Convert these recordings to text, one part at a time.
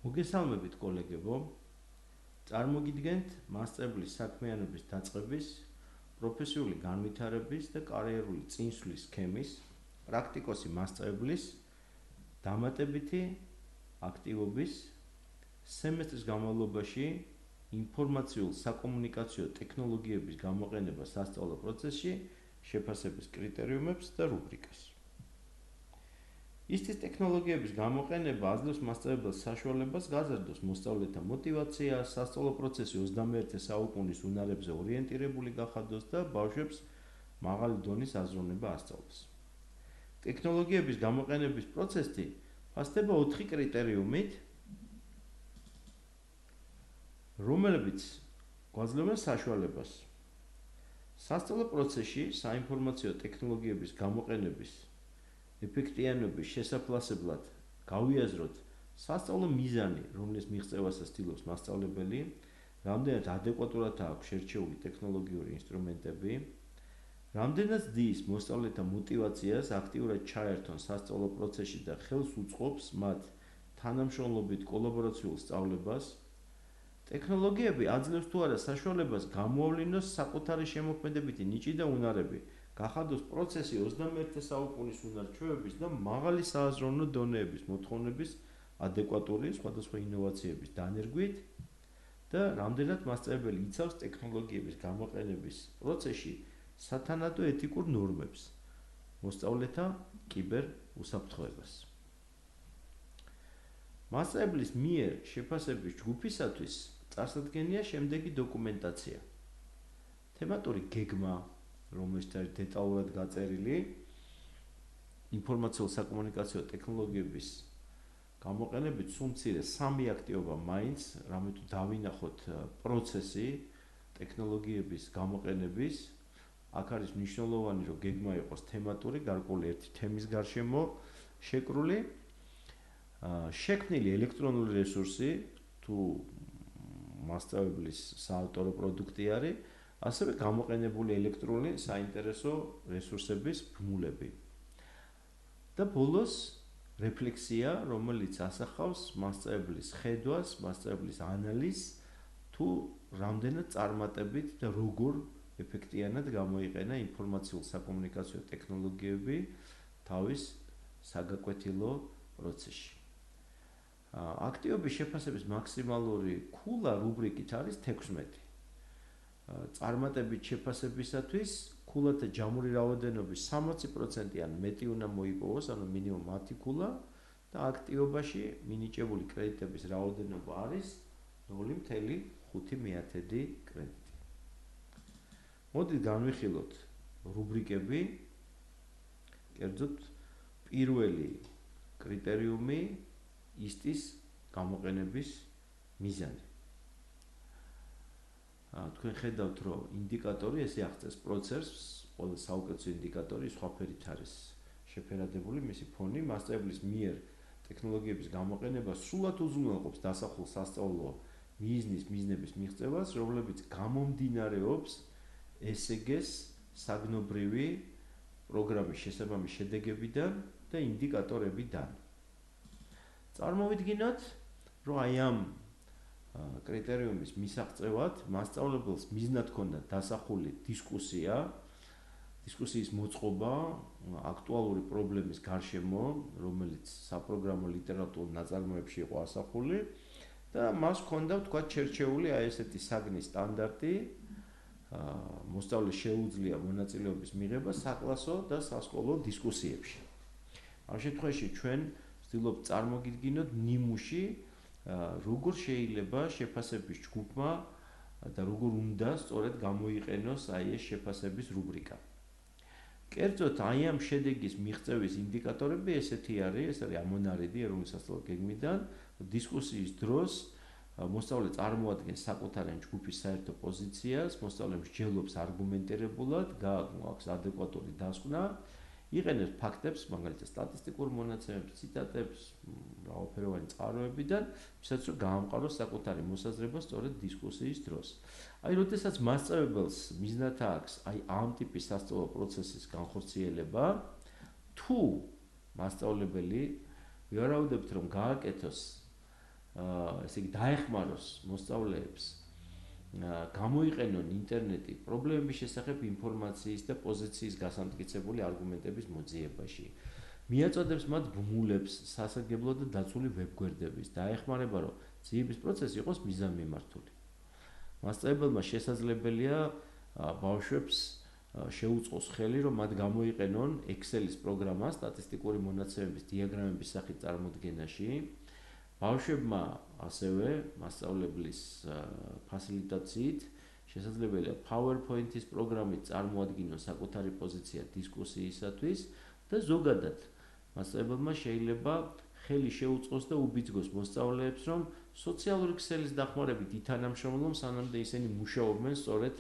მოგესალმებით კოლეგებო, წარმოგიდგენთ მასწავლებლის საქმიანობის დაწყების, პროფესიული განვითარების და კარიერული წინსვლის სქემის პრაქტიკოსი მასწავლებლის დამატებითი აქტივობის სემესტრის განმავლობაში ინფორმაციულ საკომუნიკაციო ტექნოლოგიების გამოყენება სასწავლო პროცესში შეფასების კრიტერიუმებს და რუბრიკას. Ისეთის ტექნოლოგიების გამოყენება აძლევს მასწავლებელს საშუალებას გაზრდოს მოსწავლეთა მოტივაცია, სასწავლო პროცესი 21 საუკუნის უნარებზე ორიენტირებული გახადოს და ბავშვებს მაღალი დონის აზროვნება ასწავლოს. ტექნოლოგიების გამოყენების პროცესი ფასდება 4 კრიტერიუმით, რომლებიც გვაძლევენ საშუალებას სასწავლო პროცესში საინფორმაციო ტექნოლოგიების გამოყენების ეფექტიანობის შესაფლავებლად გავიაზროთ სასწავლო მიზანი, რომლის მიღწევასაც ცდილობს მასწავლებელი, რამდენად ადეკვატურად აქვს შერჩეული ტექნოლოგიური ინსტრუმენტები, რამდენად ზრდის მოსწავლეთა მოტივაციას აქტიურად ჩაერთონ სასწავლო პროცესში და ხელს უწყობს მათ თანამშრომლობით კოლაბორაციულ სწავლებას, ტექნოლოგიები აძლევს თუ არა საშუალებას გამოავლინოს საკუთარი შემოქმედებითი ნიჭი და უნარები, გახადოს პროცესი 21 საუკუნის უნარ-ჩვევების და მაღალი სააზროვნო დონეების მოთხოვნების ადეკვატური სხვადასხვა ინოვაციების დანერგვით და რამდენად მასწავლებელი იცავს ტექნოლოგიების გამოყენების პროცესში სათანადო ეთიკურ ნორმებს, მოსწავლეთა კიბერ უსაფრთხოებას. მასწავლებლის მიერ შეფასების ჯგუფისათვის წარსადგენია შემდეგი დოკუმენტაცია. თემატური გეგმა, რომელიც არის დეტალურად გაწერილი ინფორმაციულ საკომუნიკაციო ტექნოლოგიების გამოყენებით სულ მცირე 3 აქტივობა მაინც, რამე თუ დავინახოთ პროცესი ტექნოლოგიების გამოყენების, აქ არის მნიშვნელოვანი, რომ გეგმა იყოს თემატური, გარკვეული ერთი თემის გარშემო შეკრული, შექმნილი ელექტრონული რესურსი, თუ მასწავლებლის საავტორო პროდუქტი არის, ასევე გამოყენებული ელექტრონული საინტერესო რესურსების ბმულები. და ბოლოს რეფლექსია, რომელიც ასახავს მასწავლებლის ხედვას, მასწავლებლის ანალიზს, თუ რამდენად წარმატებით და როგორ ეფექტიანად გამოიყენა ინფორმაციულ საკომუნიკაციო ტექნოლოგიები თავის საგაკვეთილო პროცესში. აქტივობის შეფასების მაქსიმალური ქულა რუბრიკით არის 16. წარმატებით შეფასებისათვის ქულათა ჯამური რაოდენობის 60% ან მეტი უნდა მოიპოვოს, ანუ მინიმუმ 10 ქულა და აქტივობაში მინიჭებული კრედიტების რაოდენობა არის 0.5 კრედიტი. მოდით განვიხილოთ რუბრიკები. კერძოდ, პირველი კრიტერიუმი ისტის გამოყენების მიზანი. თქვენ ხედავთ, რომ ინდიკატორი ესე აღწევს პროცესს, ყველა საუკეთესო ინდიკატორი სხვა ფერით არის შეფერადებული, მისი ფონი მასწავლებლის მიერ ტექნოლოგიების გამოყენება სრულად უზრუნველყოფს დასახულ სასწავლო მიზნების მიღწევას, რომლებიც გამომდინარეობს ესეგეს საგნობრივი პროგრამის შესაბამის შედეგებიდან და ინდიკატორებიდან. წარმოვიდგინოთ, რომ აი ამ კრიტერიუმის მისაღწევად მასწავლებელს მიზნად ჰქონდა დასახული დისკუსიის მოწყობა აქტუალური პრობლემის გარშემო, რომელიც საპროგრამო ლიტერატურულ ნაწარმოებში იყო ასახული და მას ჰქონდა თქვა შერჩეული აი ესეთი საგნის სტანდარტი, მოსწავლეს შეუძლია მონაწილეობის მიღება საკლასო და სასკოლო დისკუსიებში. ამ შემთხვევაში ჩვენ ვცდილობთ წარმოგიდგინოთ ნიმუში როგორ შეიძლება შეფასების ჯგუფმა და როგორ უნდა სწორედ გამოიყენოს აი ეს შეფასების რუბრიკა. კერძოდ, აი ამ შედეგის მიღწევის ინდიკატორები ესეთი არის, ეს არის ამონარიდი ეროვნული სასწავლო გეგმიდან, დისკუსიის დროს მოსწავლე წარმოადგენს საკუთარი ჯგუფის საერთო პოზიციას, მოსწავლე მსჯელობს არგუმენტირებულად, გააქვს ადეკვატური დასკვნა, იყენებს ფაქტებს, მაგალითად სტატისტიკურ მონაცემებს, ციტატებს, მრავალფეროვანი წყაროებიდან, ვისაც რომ გაამყაროს საკუთარი მოსაზრება სწორედ დისკუსიის დროს. აი, როდესაც მასწავლებელს მიზნად აქვს აი ამ ტიპის სასწავლო პროცესის განხორციელება, თუ მასწავლებელი ვიარაუდებთ, რომ გააკეთოს ესე იგი დაეხმაროს მოსწავლეებს გამოიყენონ ინტერნეტი პრობლემების შესახებ ინფორმაციის და პოზიციის გასამტკიცებული არგუმენტების მოძიებაში. მიაწოდებს მათ ბმულებს, სასარგებლო და დაცული ვებგვერდების, დაეხმარება, რომ ძიების პროცესი იყოს მიზანმიმართული. მასწავლებელმა შესაძლებელია ბავშვებს შეუწყოს ხელი, რომ მათ გამოიყენონ Excel-ის პროგრამა სტატისტიკური მონაცემების დიაგრამების სახით წარმოდგენაში. ბავშვებმა ასევე მასწავლებლის ფასილიტაციით შესაძლებელია PowerPoint-ის პროგრამით წარმოადგინონ საკუთარი პოზიცია დისკუსიისათვის და ზოგადად მასწავლებელმა შეიძლება ხელი შეუწყოს და უბიძგოს მოსწავლეებს, რომ სოციალური ქსელის დახმარებით ითანამშრომლონ, სანამდე ისინი მუშაობენ სწორედ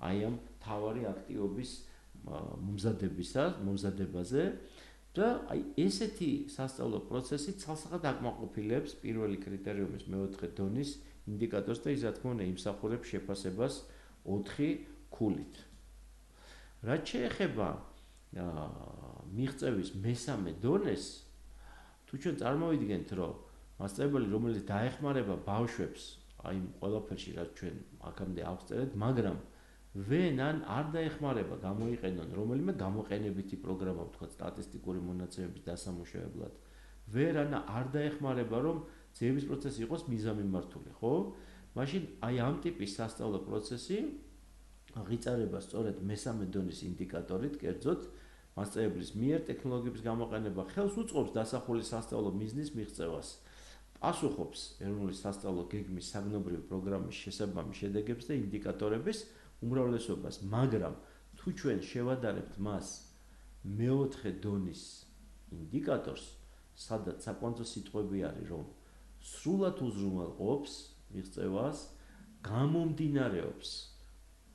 აი ამ თავარი აქტივობის მომზადებაზე და აი ესეთი სასწავლო პროცესი ცალსახად აკმაყოფილებს პირველი კრიტერიუმის მეოთხე დონის ინდიკატორს და ის რა თქმა უნდა იმსახურებს შეფასებას 4 ქულით. რაც შეეხება მიღწევის მესამე დონეს, თუ ჩვენ წარმოვიდგენთ, რომ მასწავლებელი, რომელიც დაეხმარება ბავშვებს აი იმ ყველაფერში, რაც ჩვენ აქამდე ავწერეთ, მაგრამ ვენ ან არ დაეხმარება გამოიყენონ რომელიმე გამოყენებითი პროგრამა, ვთქვათ, სტატისტიკური მონაცემების დასამუშავებლად, ვერ ან არ დაეხმარება, რომ ძიების პროცესი იყოს მიზანმიმართული, ხო? მაშინ აი ამ ტიპის სასწავლო პროცესი აღიწერება სწორედ მესამე დონის ინდიკატორით, კერძოდ მასწავლებლის მიერ ტექნოლოგიების გამოყენება ხელს უწყობს დასახული სასწავლო მიზნის მიღწევას, პასუხობს ეროვნული სასწავლო გეგმის საგნობრივი პროგრამის შესაბამის შედეგებს და ინდიკატორების უმრავლესობას, მაგრამ თუ ჩვენ შევადარებთ მას მეოთხე დონის ინდიკატორს, სადაც საკვანძო სიტყვები არის, რომ სრულად უზრუნველყოფს მიღწევას, გამომდინარეობს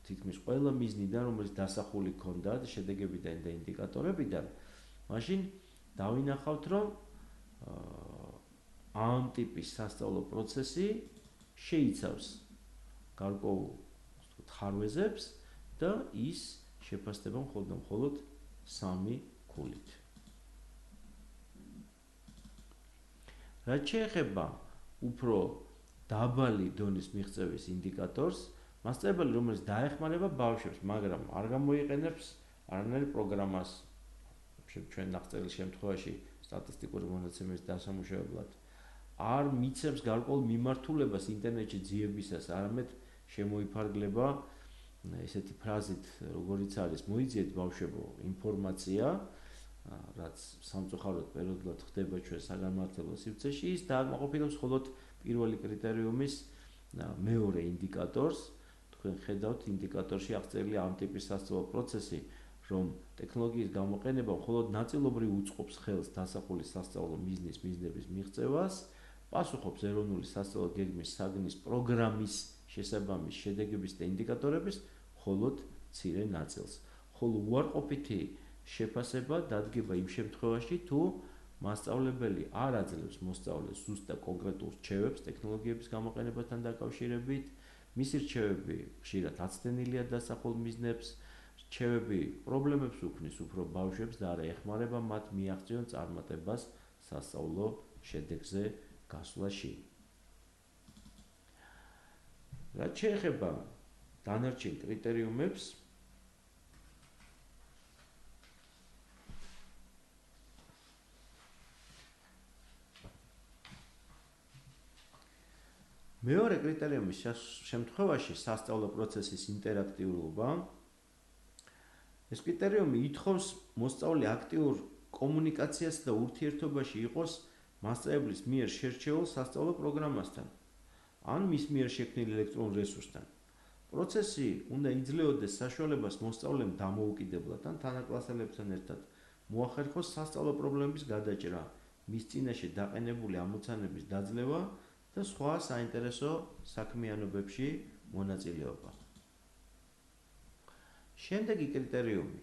თითქმის ყველა მიზნიდან, რომელიც დასახული ქონდათ შედეგებიდან და ინდიკატორებიდან, მაშინ დავინახავთ, რომ ამ ტიპის სასწავლო პროცესი შეიცავს გარკვეულ ხარვეზებს და ის შეფასდება მხოლოდ 3 ქულით. რაც შეეხება უფრო დაბალი დონის მიღწევის ინდიკატორს, მასწავლებელი, რომელიც დაეხმარება ბავშვებს, მაგრამ არ გამოიყენებს არანაირ პროგრამას, ჩვენ აღწერილ შემთხვევაში სტატისტიკური მონაცემების დასამუშავებლად, არ მიცემს გარკვეულ მიმართულებას ინტერნეტში ძიებისას, არამედ შემოიფარგლება ესეთი ფრაზით, როგორიც არის, მოიძიეთ ბავშვებო ინფორმაცია, რაც სამწუხაროდ პერიოდულად ხდება ჩვენ საგანმანათლებლო სივრცეში, ის დააკმაყოფილებს მხოლოდ პირველი კრიტერიუმის მეორე ინდიკატორს. თქვენ ხედავთ ინდიკატორში აღწერილი ამ ტიპის სასწავლო პროცესი, რომ ტექნოლოგიის გამოყენება მხოლოდ ნაწილობრივ უწყობს ხელს დასახული სასწავლო მიზნების მიღწევას, პასუხობს ეროვნული სასწავლო გეგმის საგნის პროგრამის შესაბამის შედეგების და ინდიკატორების მხოლოდ მცირე ნაწილს. ხოლო უარყოფითი შეფასება დადგება იმ შემთხვევაში, თუ მასწავლებელი არ აძლევს მოსწავლეს ზუსტ და კონკრეტულ რჩევებს ტექნოლოგიების გამოყენებასთან დაკავშირებით, მისი რჩევები ხშირად აცდენილია დასახულ მიზნებს, რჩევები პრობლემებს უქმნის უფრო ბავშვებს და არ ეხმარება მათ მიაღწიონ წარმატებას სასწავლო შედეგზე გასვლაში. რაც შეეხება დანარჩენ კრიტერიუმებს, მეორე კრიტერიუმის შემთხვევაში სასწავლო პროცესის ინტერაქტიულობა, ეს კრიტერიუმი ითხოვს მოსწავლე აქტიურ კომუნიკაციას და ურთიერთობაში იყოს მასწავლებლის მიერ შერჩეულ სასწავლო პროგრამასთან ან მის მიერ შექმნილ ელექტრონულ რესურსთან. პროცესი უნდა იძლეოდეს საშუალებას მოსწავლემ დამოუკიდებლად ან თანაკლასელებთან ერთად მოახერხოს სასწავლო პრობლემების გადაჭრა, მის წინაშე დაყენებული ამოცანების დაძლევა და სხვა საინტერესო საქმიანობებში მონაწილეობა. შემდეგი კრიტერიუმი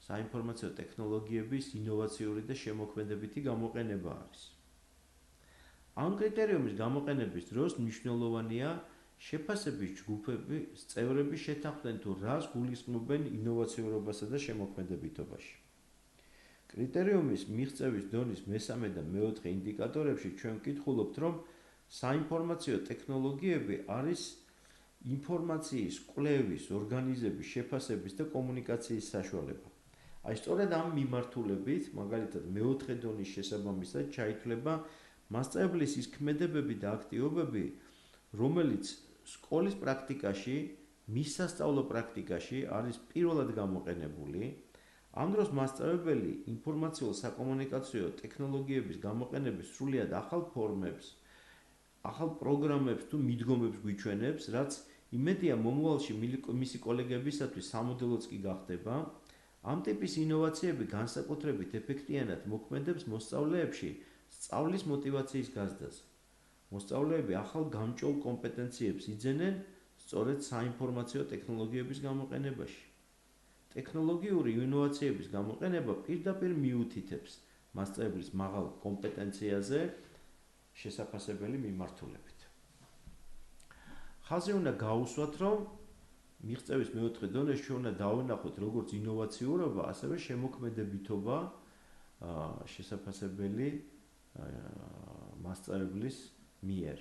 საინფორმაციო ტექნოლოგიების ინოვაციური და შემოქმედებითი გამოყენება არის. ამ კრიტერიუმის გამოყენების დროს მნიშვნელოვანია შეფასების ჯგუფების წევრები შეთანხმდნენ თუ რას გულისხმობენ ინოვაციურობასა და შემოქმედებითობაში. კრიტერიუმის მიღწევის დონის მესამე და მეოთხე ინდიკატორებში ჩვენ ვკითხულობთ, რომ საინფორმაციო ტექნოლოგიები არის ინფორმაციის კვლევის, ორგანიზების, შეფასების და კომუნიკაციის საშუალება. აი სწორედ ამ მიმართულებით, მაგალითად, მეოთხე დონის შესაბამისად ჩაითვლება მასწავლებლის ის ქმედებები და აქტივობები, რომელიც სკოლის პრაქტიკაში, მის სასწავლო პრაქტიკაში არის პირველად გამოყენებული. ამ დროს მასწავლებელი ინფორმაციულ-საკომუნიკაციო ტექნოლოგიების გამოყენების სრულიად ახალ ფორმებს, ახალ პროგრამებს თუ მიდგომებს გვიჩვენებს, რაც იმედია მომავალში მისი კოლეგებისათვის სამოდელოც კი გახდება. ამ ტიპის ინოვაციები განსაკუთრებით ეფექტიანად მოქმედებს მოსწავლეებში სწავლის მოტივაციის გაზრდაზე. მოსწავლეები ახალ გამჭოლ კომპეტენციებს იძენენ სწორედ საინფორმაციო ტექნოლოგიების გამოყენებაში. ტექნოლოგიური ინოვაციების გამოყენება პირდაპირ მიუთითებს მასწავლებლის მაღალ კომპეტენციაზე შესაძლებელი მიმართულებით. ხაზი უნდა გაუსვათ, რომ მიღწევის მეოთხე დონეში ჩვენ უნდა დავინახოთ როგორც ინოვაციურობა, ასევე შემოქმედებითობა შესაძლებელი მასწავლებლის მიერ.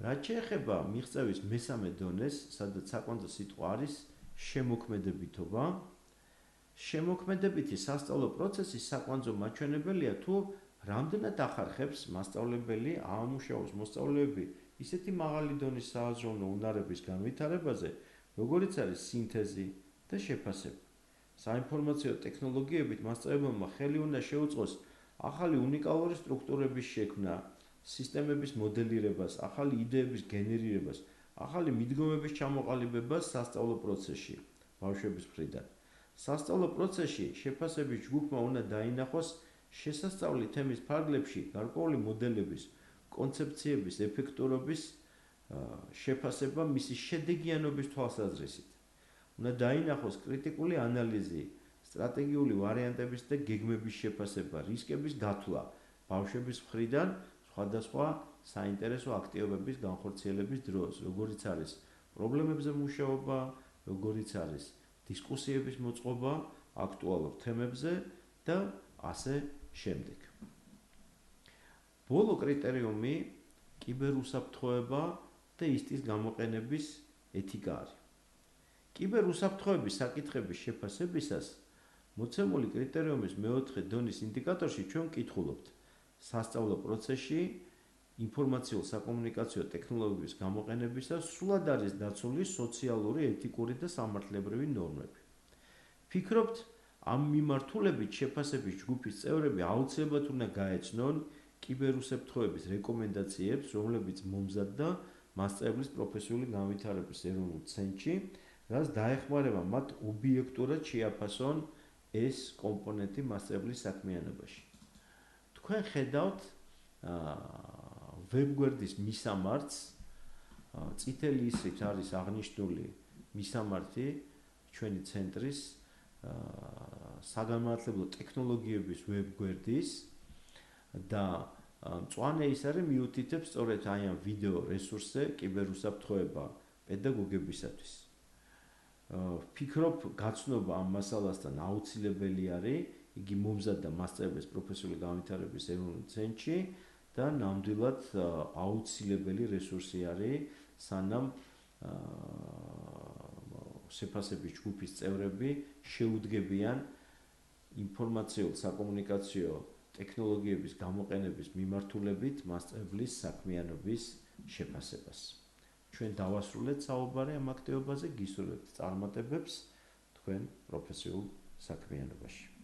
რაც შეეხება მიღწევის მესამე დონეს, სადაც საკვანძო სიტყვა არის შემოქმედებითობა, შემოქმედებითი სასწავლო პროცესი საკვანძო მაჩვენებელია თუ რამდენად ახარხებს მასწავლებელი აამუშავოს მოსწავლეები ისეთი მაღალი დონის სააზროვნო უნარების განვითარებაზე, როგორიც არის სინთეზი და შეფასება. საინფორმაციო ტექნოლოგიებით მასწავლებელმა ხელი უნდა შეუწყოს ახალი უნიკალური სტრუქტურების შექმნა, სისტემების მოდელირებას, ახალი იდეების გენერირებას, ახალი მიდგომების ჩამოყალიბებას სასწავლო პროცესში ბავშვების მხრიდან. სასწავლო პროცესში შეფასების ჯგუფმა უნდა დაინახოს შესასწავლი თემის ფარგლებში გარკვეული მოდელების, კონცეფციების, ეფექტურობის შეფასება მისი შედეგიანობის თვალსაზრისით. უნდა დაინახოს კრიტიკული ანალიზი, სტრატეგიული ვარიანტების და გეგმების შეფასება, რისკების გათვლა ბავშვების მხრიდან სხვადასხვა საინტერესო აქტივობების განხორციელების დროს, როგორიც არის პრობლემებზე მუშაობა, როგორიც არის დისკუსიების მოწყობა აქტუალურ თემებზე და ასე შემდეგ. ბოლო კრიტერიუმი კიბერუსაფრთხოება და ისტის გამოყენების ეთიკა არის. კიბერუსაფრთხოების საკითხების შეფასებისას მოცემული კრიტერიუმის მეოთხე დონის ინდიკატორში ჩვენ ვკითხულობთ სასწავლო პროცესში ინფორმაციულ-საკომუნიკაციო ტექნოლოგიების გამოყენებისას სრულად არის დაცული სოციალური, ეთიკური და სამართლებრივი ნორმები. ფიქრობთ, ამ მიმართულებით შეფასების ჯგუფის წევრები აუცილებლად უნდა გაეცნონ კიბერუსაფრთხოების რეკომენდაციებს, რომლებიც მომზადდა მასწავლებლის პროფესიული განვითარების ეროვნულ ცენტრში, რაც დაეხმარება მათ ობიექტურად შეაფასონ ეს კომპონენტი მასწავლებლის საქმიანობაში. თქვენ ხედავთ ვებგვერდის მისამართს, წითელი ისრით არის აღნიშნული მისამართი ჩვენი ცენტრის საგანმანათლებლო ტექნოლოგიების ვებგვერდის და მწვანე ის არის მიუთითებს სწორედ აი ამ ვიდეო რესურსზე კიბერუსაფრთხოება პედაგოგებისათვის. ფიქრობ, გაცნობა ამ მასალასთან აუცილებელი არის, იგი მომზადდა მასწავლებლის პროფესიული განვითარების ეროვნულ ცენტრში და ნამდვილად აუცილებელი რესურსი არის, სანამ შეფასების ჯგუფის წევრები შეუდგებიან ინფორმაციულ-საკომუნიკაციო ტექნოლოგიების გამოყენების მიმართულებით მასწავლებლის საქმიანობის შეფასებას. ჩვენ დავასრულეთ საუბარი ამ აქტივობაზე, გისურვებთ წარმატებებს თქვენ პროფესიულ საქმიანობაში.